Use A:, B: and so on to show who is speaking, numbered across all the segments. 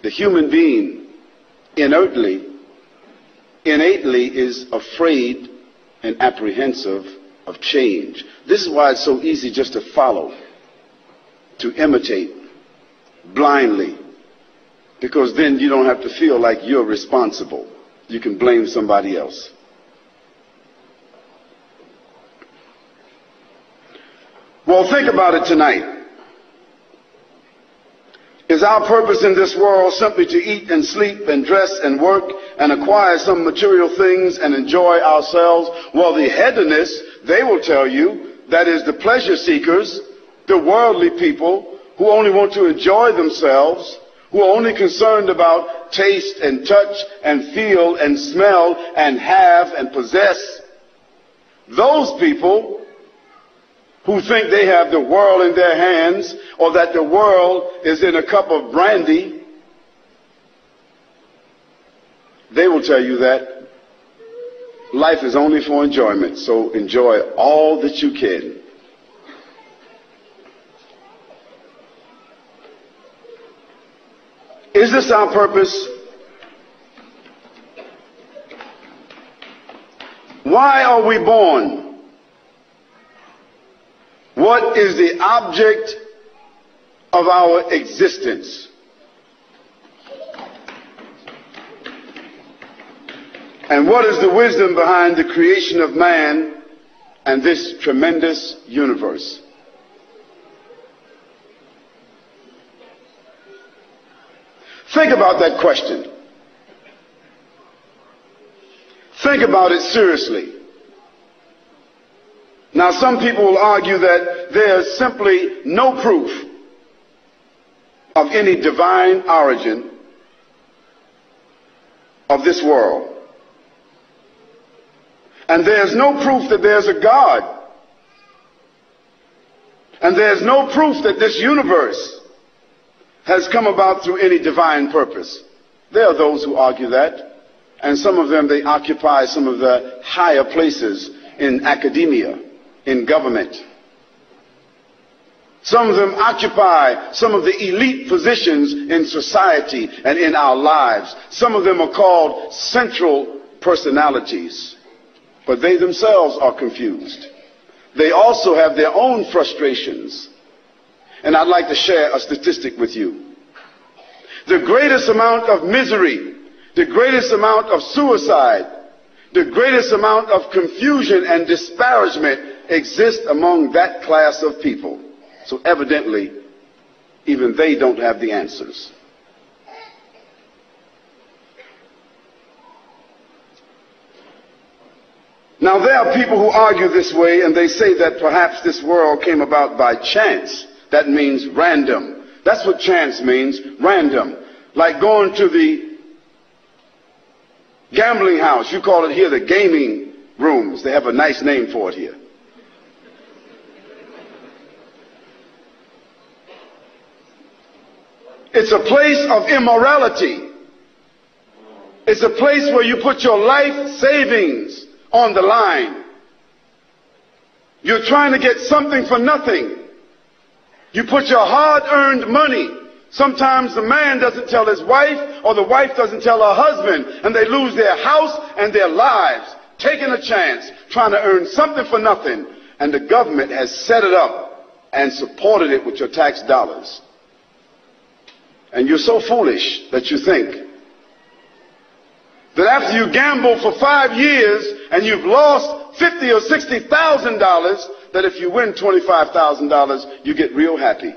A: The human being innately is afraid and apprehensive of change. This is why it's so easy just to follow, to imitate blindly, because then you don't have to feel like you're responsible. You can blame somebody else. Well, think about it tonight. Is our purpose in this world simply to eat and sleep and dress and work and acquire some material things and enjoy ourselves? Well, the hedonists, they will tell you, that is the pleasure seekers, the worldly people who only want to enjoy themselves, who are only concerned about taste and touch and feel and smell and have and possess. Those people who think they have the world in their hands, or that the world is in a cup of brandy, they will tell you that life is only for enjoyment, so enjoy all that you can. Is this our purpose? Why are we born? What is the object of our existence? And what is the wisdom behind the creation of man and this tremendous universe? Think about that question. Think about it seriously. Now, some people will argue that there's simply no proof of any divine origin of this world. And there's no proof that there's a God. And there's no proof that this universe has come about through any divine purpose. There are those who argue that, and some of them, they occupy some of the higher places in academia, in government. Some of them occupy some of the elite positions in society and in our lives. Some of them are called central personalities, but they themselves are confused. They also have their own frustrations. And I'd like to share a statistic with you. The greatest amount of misery, the greatest amount of suicide, the greatest amount of confusion and disparagement exists among that class of people. So evidently, even they don't have the answers. Now, there are people who argue this way, and they say that perhaps this world came about by chance. That means random. That's what chance means, random. Like going to the gambling house. You call it here the gaming rooms. They have a nice name for it here. It's a place of immorality. It's a place where you put your life savings on the line. You're trying to get something for nothing. You put your hard-earned money. Sometimes the man doesn't tell his wife, or the wife doesn't tell her husband, and they lose their house and their lives, taking a chance, trying to earn something for nothing. And the government has set it up and supported it with your tax dollars. And you're so foolish that you think that after you gamble for 5 years and you've lost $50,000 or $60,000, that if you win $25,000, you get real happy.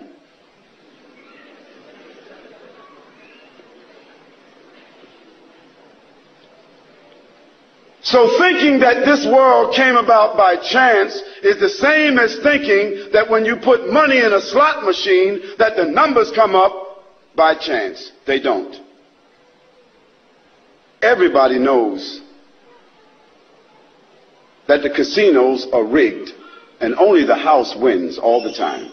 A: So thinking that this world came about by chance is the same as thinking that when you put money in a slot machine that the numbers come up by chance. They don't. Everybody knows that the casinos are rigged and only the house wins all the time.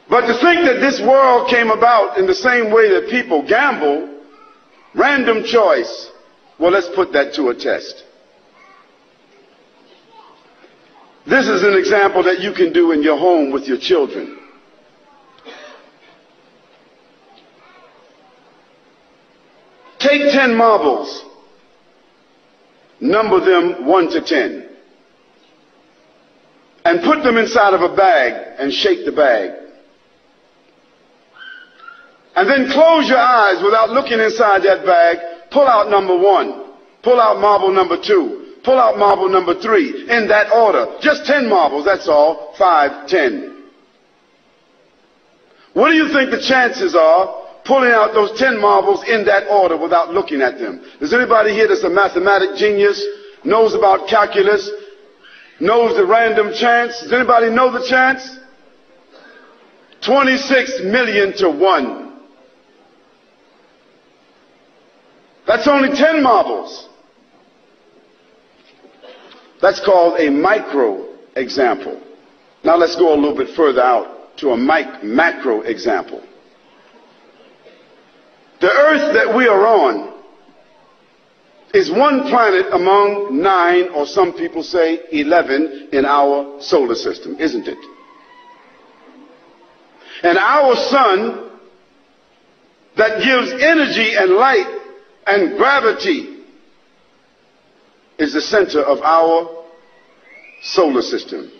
A: But to think that this world came about in the same way that people gamble, random choice, well, let's put that to a test. This is an example that you can do in your home with your children. Take 10 marbles, number them 1 to 10, and put them inside of a bag and shake the bag. And then close your eyes without looking inside that bag. Pull out number 1. Pull out marble number 2. Pull out marble number 3. In that order. Just 10 marbles, that's all. 5, 10. What do you think the chances are pulling out those 10 marbles in that order without looking at them? Is anybody here that's a mathematic genius, knows about calculus, knows the random chance? Does anybody know the chance? 26 million to 1. That's only 10 marbles. That's called a micro example. Now let's go a little bit further out to a macro example. The earth that we are on is one planet among 9, or some people say 11, in our solar system, isn't it? And our sun that gives energy and light and gravity is the center of our solar system.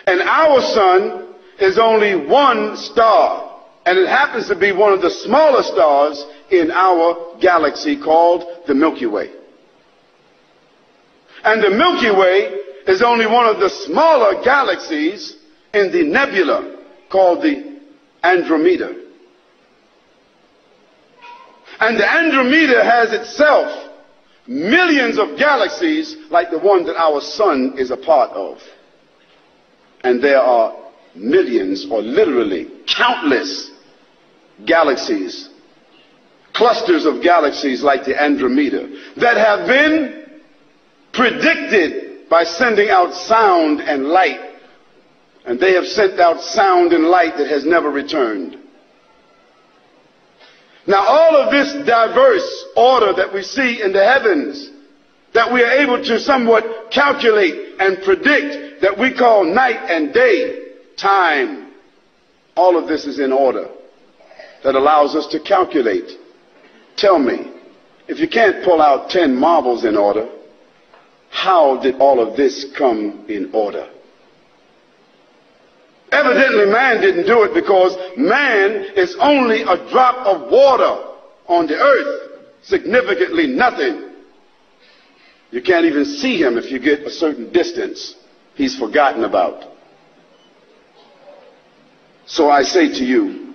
A: And our sun is only one star, and it happens to be one of the smaller stars in our galaxy called the Milky Way. And the Milky Way is only one of the smaller galaxies in the nebula called the Andromeda. And the Andromeda has itself millions of galaxies like the one that our sun is a part of. And there are millions, or literally countless, galaxies, clusters of galaxies like the Andromeda, that have been predicted by sending out sound and light. And they have sent out sound and light that has never returned. Now all of this diverse order that we see in the heavens, that we are able to somewhat calculate and predict, that we call night and day, time, all of this is in order that allows us to calculate. Tell me, if you can't pull out 10 marbles in order, how did all of this come in order? Evidently, man didn't do it, because man is only a drop of water on the earth, significantly nothing. You can't even see him if you get a certain distance. He's forgotten about. So I say to you,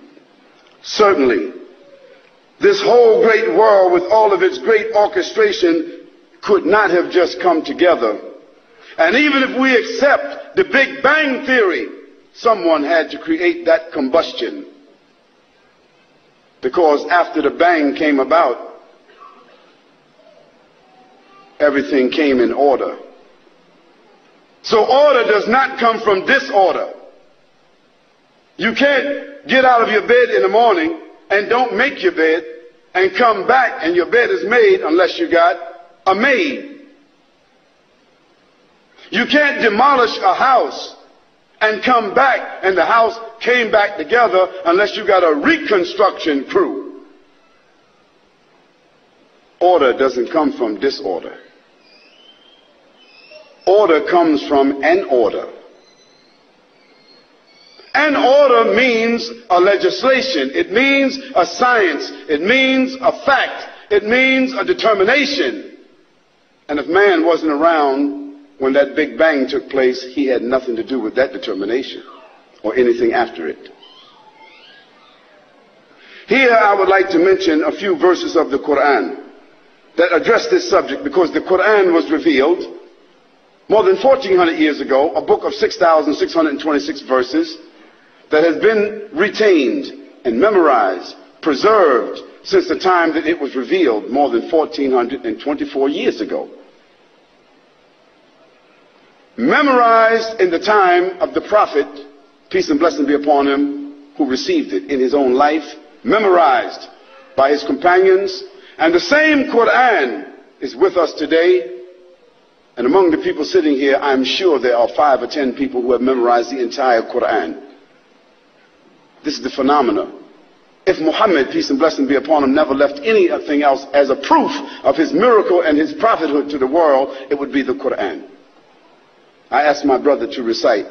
A: certainly, this whole great world with all of its great orchestration could not have just come together. And even if we accept the Big Bang Theory, someone had to create that combustion. Because after the bang came about, everything came in order. So order does not come from disorder. You can't get out of your bed in the morning and don't make your bed and come back and your bed is made unless you got a maid. You can't demolish a house and come back and the house came back together unless you got a reconstruction crew. Order doesn't come from disorder. Order comes from an order. An order means a legislation. It means a science. It means a fact. It means a determination. And if man wasn't around when that Big Bang took place, he had nothing to do with that determination or anything after it. Here I would like to mention a few verses of the Quran that address this subject, because the Quran was revealed more than 1400 years ago, a book of 6,626 verses that has been retained and memorized, preserved since the time that it was revealed more than 1424 years ago. Memorized in the time of the Prophet, peace and blessing be upon him, who received it in his own life, memorized by his companions, and the same Quran is with us today. And among the people sitting here, I'm sure there are 5 or 10 people who have memorized the entire Quran. This is the phenomena. If Muhammad, peace and blessing be upon him, never left anything else as a proof of his miracle and his prophethood to the world, it would be the Quran. I asked my brother to recite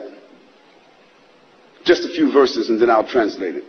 A: just a few verses and then I'll translate it.